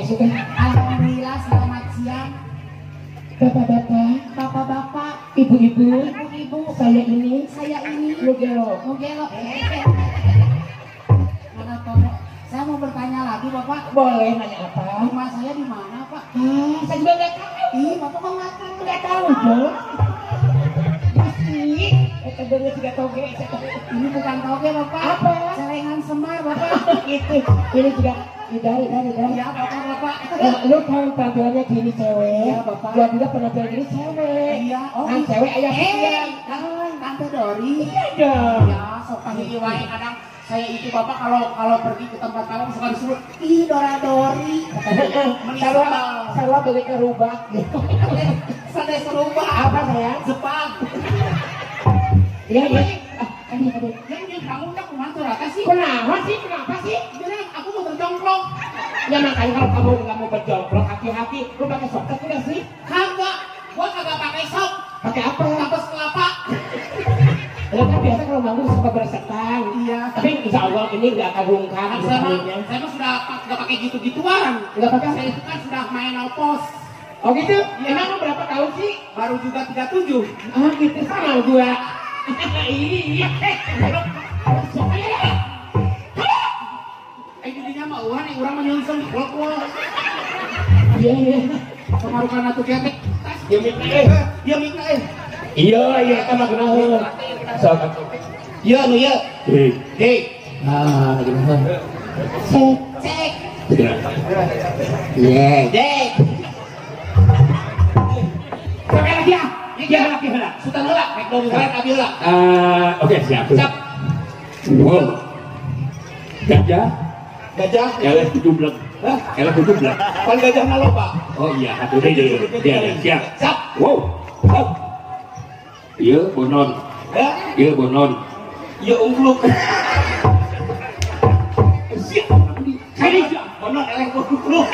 sudah. Alhamdulillah, selamat siang. Bapak-bapak, Ibu-ibu, saya ini Lugelo. Mana tono? Saya mau bertanya lagi, Bapak. boleh nanya apa? Rumah saya di mana, Pak? Saya juga nggak tahu. Ih, Bapak kok nggak tahu? Nggak tahu dong. Masih, bener tidak tahu guys. Ini bukan toge, Bapak. Apa? Celengan Semar, Bapak. Itu, ini juga udah. Ya, Bapak. Lu kan tampilannya gini cewek. Iya, Bapak. Gua juga penampilan gini cewek. Iya, Kan cewek ayah pikiran. Tante Dori. Iya dong. Ya, sok panggil wae kadang saya itu Bapak kalau pergi ke tempat kamu suka disuruh, ih Dora Dori. Salah beli kerubak gitu. Sadai serubah. Apa saya? Jepang. Iya. Yang kamu udah kumantur apa sih? Kenapa sih? Bilang aku mau berjongklok. Ya makanya kalau kamu nggak mau berjongklok hati-hati, lu pakai sokset enggak sih? Kagak, gua kagak pakai sok. Pakai apa? Kapas kelapa. Ya kan biasa kalau manggung suka beresetan. Iya. Tapi insya Allah ini nggak akan rungkang. Saya mah sudah nggak pakai gitu-gituan. Nggak pakai? Saya itu kan sudah main opos. Oh gitu? Iya. Emang berapa tahun sih? Baru juga 37. Ah gitu sama gua. Iya. Jadinya mah uang nih, orang menyusun wol. Iya. Kemarukan atuh ketek. Ya minta Iya, sama kenalan. Sok. Iya nu ya. Dek. Ah, gimana? Cek. Iya. Dek. Sampai lagi ya. Ya lagi heula. Sutan heula, rek dari heula abi heula. Oke, siap. Siap. Wow. Gajah. Gajah. 17. Hah? 17. Pan gajah nalo, Pak. Oh iya, satu deh. Dia siap. Siap. Wow. Hop. Iya, bonon. Ya. Iya, bonon. Ya ungkluk. Siap. Kali bonon eleh ungkluk.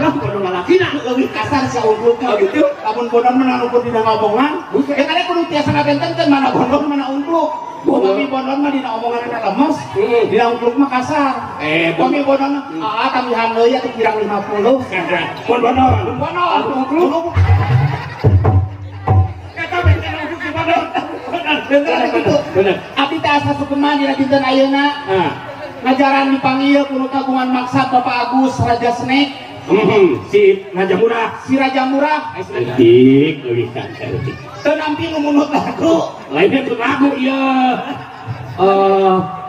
Bonon lalaki nah. Lebih kasar sih ungkluk. Oh gitu. Lamun bonon menang ukur dina ngomongan. Ya kali kudu tiasa ngabentenkeun mana bonon mana ungkluk. Bumi bonon mah dina omongan ana lemes, dina ungkluk mah kasar. Bumi bonon kami handeuy atuh kirang 50. Bonon. Bonon ungkluk. Bener. Abdi teh asa sukeman dina dinten ayeuna. Ngajaran dipanggil kudu kagungan maksad Bapak Agus Raja Snack. Si Raja Murah. Si Raja Murah. Letik, letik. Teu nampi nu munut lagu. Lainnya itu lagu ya.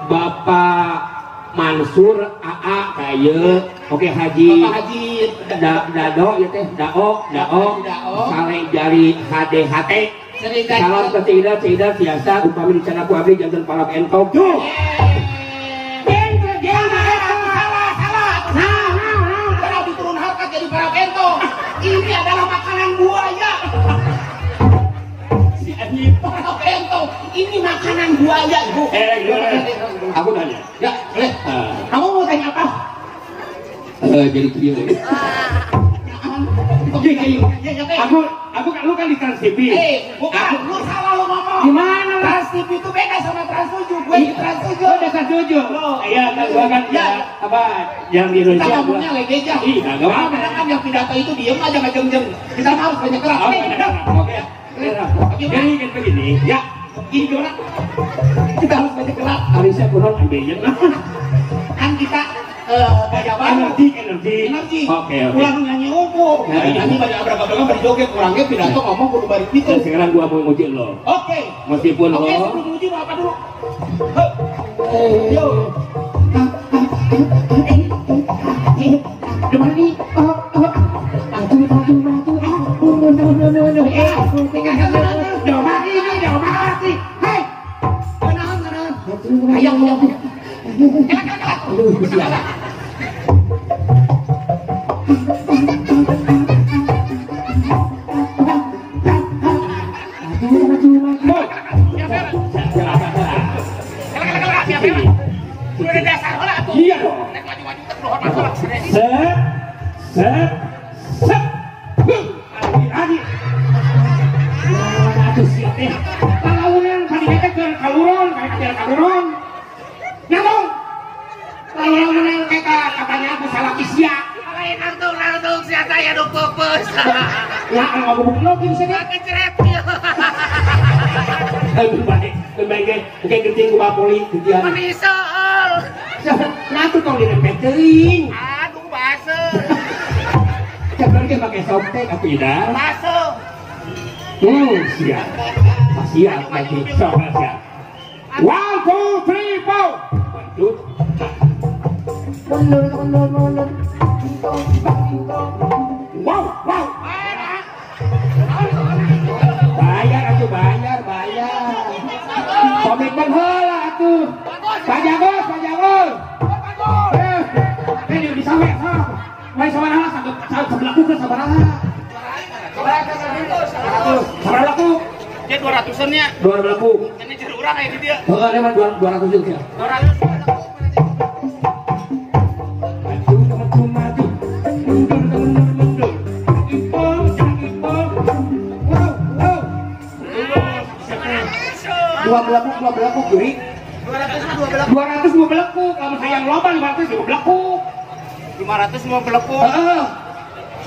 Bapak Mansur AA kaya. Oke Haji. Bapak Haji Dado ya teh. Dao. Saleh jari HDHT. Salam ke Cida biasa upami dicana ku abdi janten palak entok. Tuh. Ini adalah makanan buaya. Si Adi para bento. Ini makanan buaya, Bu. Aku nanya. Ya, boleh. Kamu mau tanya apa? Jadi dia. Oke, aku kan lu kan di Trans TV. Bukan, lu salah lu ngomong. Gimana? Trans TV itu beda sama Trans 7. Gue di Trans 7. Udah Trans 7. Iya, kan gua kan ya apa yang di Indonesia. Kita ngomongnya legeja. Iya, enggak apa-apa. Karena kan yang pidato itu diem aja enggak jeng-jeng. Kita harus banyak gerak. Oke. Jadi kan begini, ya. Ini gimana? Kita harus banyak gerak. Harusnya kurang ambilnya. Kan kita gaya baru. Energi. Oke. Ulang nyanyi ungu. Nyanyi banyak abrak-abrakan bari joget. Kurangnya pidato ngomong kudu bari gitu. Sekarang gua mau nguji lo. Oke. Meskipun lo. Oke, sebelum nguji mau apa dulu? Yo. Gimana nih? Iya dong. Set. Lagi. Aduh siap deh. Kalaunan kali kita ke kaluron, kayak kaluron. Nyamong. Kalaunan kita katanya aku salah isya. Ya, ngomong lagi sih kan. Keceret. Baik, kayak genting gua poli kegiatan. Menisal. Nah tuh tong dirempetin. Aduh, base. Jangan kayak pakai softtek apa tidak? Base. Siap. Siap lagi. Siap. 1, 2, 3, 4. Lanjut. Mundur. Wow. Bayar. Komitmen heula atuh. Pak Jagos. Ini bisa we. Wai sabaraha sebelah ku ke sabaraha. Sabaraha laku. Dia 200-an nya. 200 laku. Ini jadi urang aya di dia. Heeh, emang 200 juga. 200. Maju. Mundur. Ipong. Wow. Dua belakuk kiri. 200 dua belakuk. Kalau sayang loba 500 dua belakuk. 500 mau beleku. Heeh.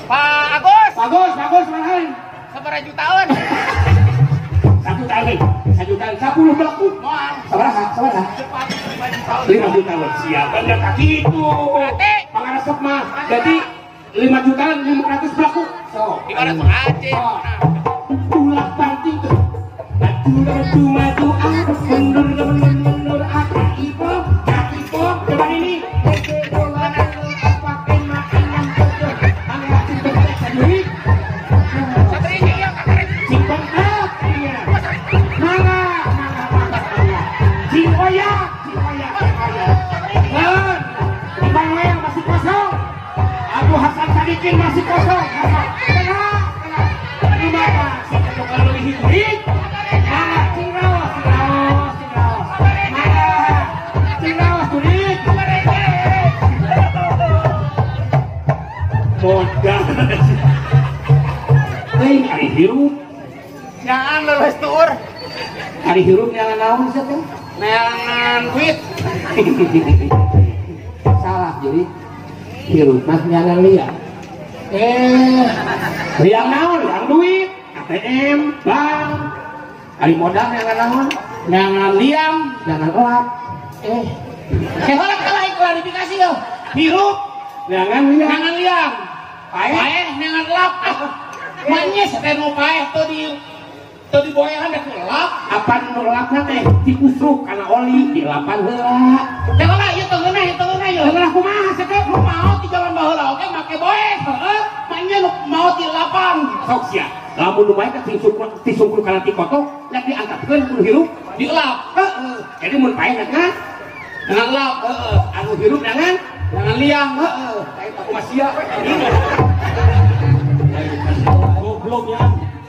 Pak Agus. Bagus malahan. Sabaraha jutaan. 1 jutaan 10 belakuk. Moal. Sabaraha? 5 juta siap. Enggak kaki itu. Berarti pangaresep mah. Jadi 5 jutaan 500 belakuk. So, ibarat mengaceh. Tulak banting tuh. Maju mundur kaki pom coba ini masih kosong. Kalau dihitung modal. Hari hirup. Jangan leles tur. Hari hirup jangan naon sih teh. Neangan duit. Salah jadi hirup mah jangan lihat. Liang naon, liang duit, ATM, bank. Hari modal jangan naon, jangan liang, jangan elak. Kalau kalah klarifikasi yo. Hirup Jangan liang. paeh neangan lap. Manya sateno paeh teu di boyahan da kelap. Apa nu elakna teh dikusruk kana oli di lapan heula. Teh lah ieu teu ngeunah yo. Heula kumaha sakit Lu mau di jalan baheula oge make boe. Heeh. Manya nu mau di lapan. sok sia. Lamun nu bae ka tisungkul kana ti kotok nya diangkatkeun ku hirup Di lap. heeh. Jadi mun paeh dengan lap heeh. Anu hirup dengan liang heeh. Kayak aku masia. Goblok ya.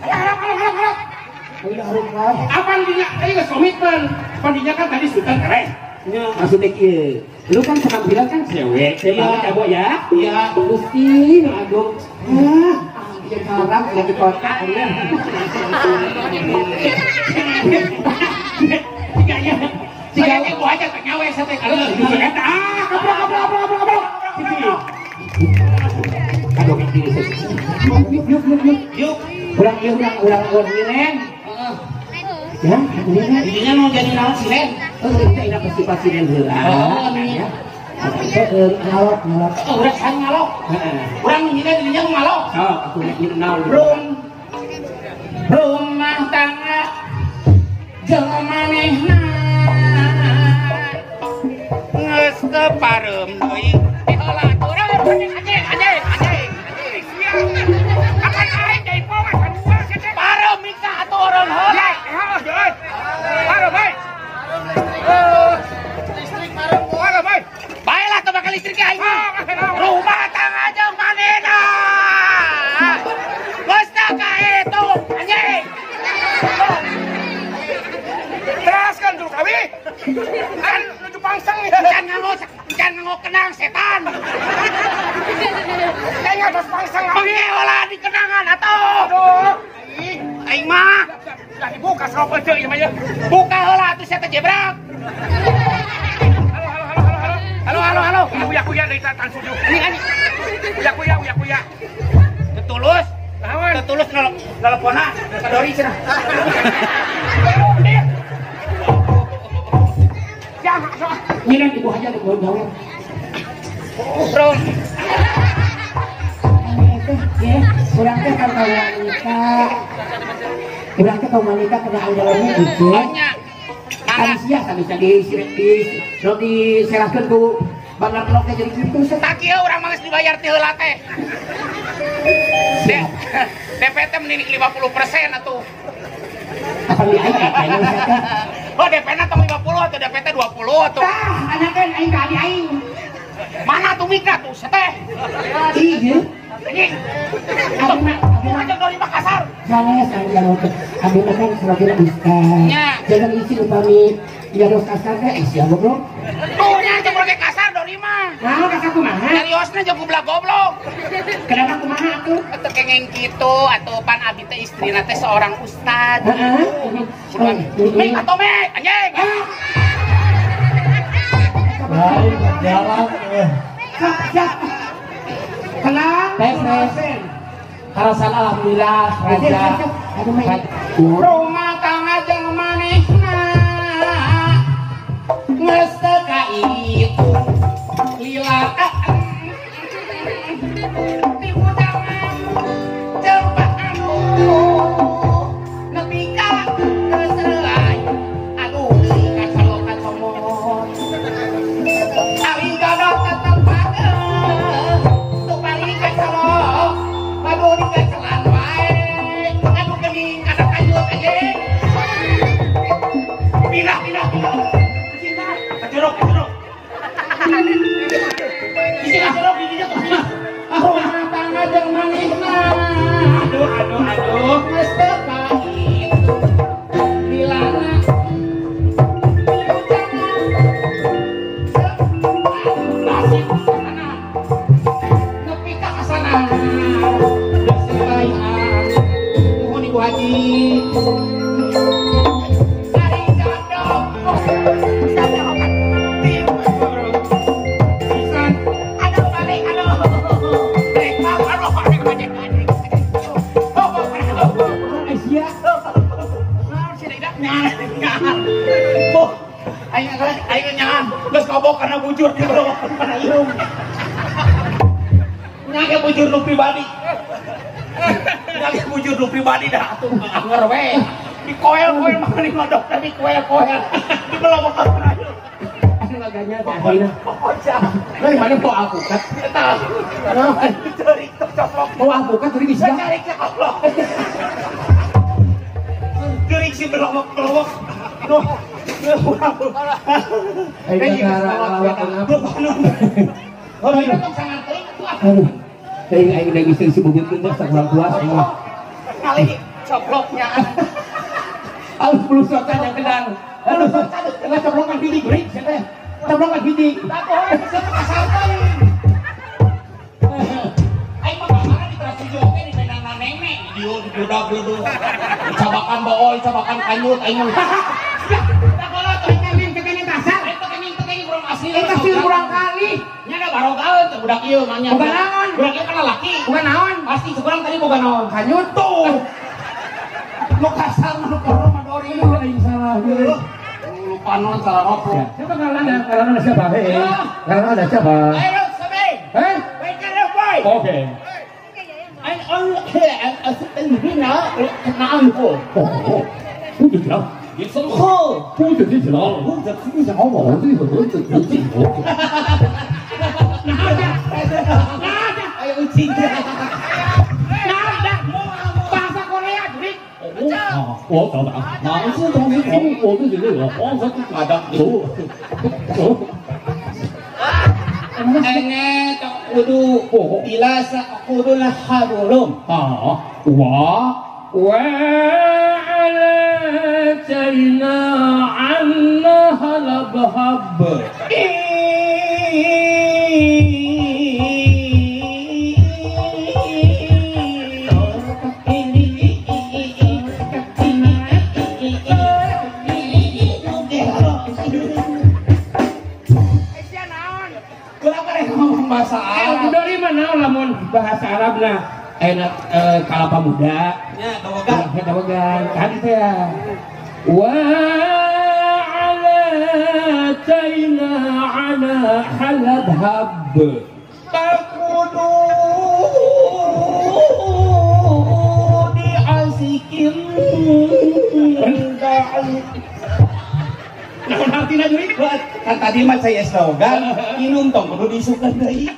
Harap. Apa dinya? Ini geus komitmen. Pandinya kan tadi sultan keren. Maksudnya kieu. Lu kan penampilan kan cewek, cewek ya? Iya. Gusti, aduh. Dia harap lagi kota kalian. Siganya gua aja tak nyawe sate kalau eta. Kabrok. Aduh, yuk. Urang siren. Ya, Idinya mau jadi naon siren? Tidak pasti siren heula. Iya. Ngalok. Urang sang ngalok. Urang idinya didinya ngalok. Oh, aku nek naon. Rumah tangga jeung manehna geus keparem deui. Heula urang anjing. Kapan aing jadi poes kedua sih? Parem minta atuh urang heula. Parem bae. Listrik parem bae. Baiklah teu bakal listrik aing. Rumah tangga jeung manehna geus teu kaetung anjing. Teraskan dulu kami. Kan nuju pangsang can nganggo kenang setan. Tengah dos pangsang abdi olah di kenangan atuh. Aduh. Aing mah dah dibuka sarop aja ieu mah ya. Buka heula atuh sia teh jebrak. Halo. Kuya deui tan suju. Ini. Kuya. Tulus. teleponan ke Dori cenah. Nyerang ibu aja di bawah gawe. Bro. Ya, kurang teh kan wanita. Kurang teh wanita kena aldalannya gitu. Kan sia kan bisa diserahkeun ku Bang Arlok jadi kitu sih. Tak kieu urang mangges dibayar ti heula teh. DP teh mending 50% atuh. Apa li aing kayaknya saya. Oh DP-na tong 50 atau DP teh 20 atuh. Tah, anakeun aing ka adi aing. Mana tuh mika tuh seteh. Iya. Anjing. Abi mah Ngajak Dori mah kasar. sanes anu abi mah kan sebagai ustaz. Nya. Jangan isi upami ya dos kasar teh sia goblok. Tuh nya jeung urang kasar Dori mah. Nah, kasar kumaha? Seriusna jeung goblok. Kenapa kumaha atuh? Atuh kengeng kitu atuh pan abi teh istrina teh seorang ustad. Heeh. Mik atuh mik anjing. Baik, jalan. Tenang. Tes. Karasan alhamdulillah raja. Rumah tangga jeung manehna geus teu ka itu lila di budangan coba nepi ka geus reuy aduh deui kacolok ari jodoh tetep bageus tuh bari kacolok aduh di kacelan wae aduh geuning kana kayut anjing pindah kejeruk isi kejeruk giginya tuh pindah rumah tangga jeung manehna aduh geus teu ka itu lilana nepi ka kasana geus selayan nuhun Ibu Haji ari jodoh aduh balik aduh Asia. ayo nyangan geus kobok karena bujur di bawah kana ieu nyake bujur nu pribadi nyake bujur nu pribadi dah atuh anger we di koel mah di ngodok tadi koel di belok kana ieu Anu laganya teh ayeuna. pokoknya Dari mana po alpukat? eta ceurik coplok Mau alpukat tadi bisa. ceurik coplok ceurik si belok no Aduh, aing udah bisa disebutkeun teh sakurang puas aing mah. kali coploknya Alus puluh sokan yang kenal. Aduh, enggak coplokan bidi beuring sia teh. Coplokan bidi. aing mah mana di kelas tujuh oke di penang nenek di budak dulu cabakan baoi cabakan kanyut aing mah tak kalau tuh kenging pasar itu kenging kurang asli Eta sih kurang kali. nya ada barogaeun teh budak ieu mah nya Bukan naon. budak ieu kana laki Bukan naon. pasti sekurang tadi bukan naon Kanyut tuh. nu kasar nu kono mah Dori Aduh, aing salah. lupa non salah opo Siapa karena siapa? Karena ada siapa? ayo sabe Eh? baik kan boy Oke. anh ơi tình hình nó nào cô 不紧张，你生喝不紧张，不紧张，我这个儿子有劲头。拿着，哎呦今天拿着，巴萨过来呀，主力。我找打，哪是同学从我自己这个黄色打的走走。 Ane tak kudu bila sa kudu lah hadulum. وعلينا عنها لبهب Bahasa Arab dari mana lamun bahasa Arab nah enak kalapa muda Ya, dawagan. Dawagan. Kan teh. Wa alataina ala haladhab. Takudu diasikin Naon artina deui? kan tadi mah saya slogan minum tong kudu disukan deui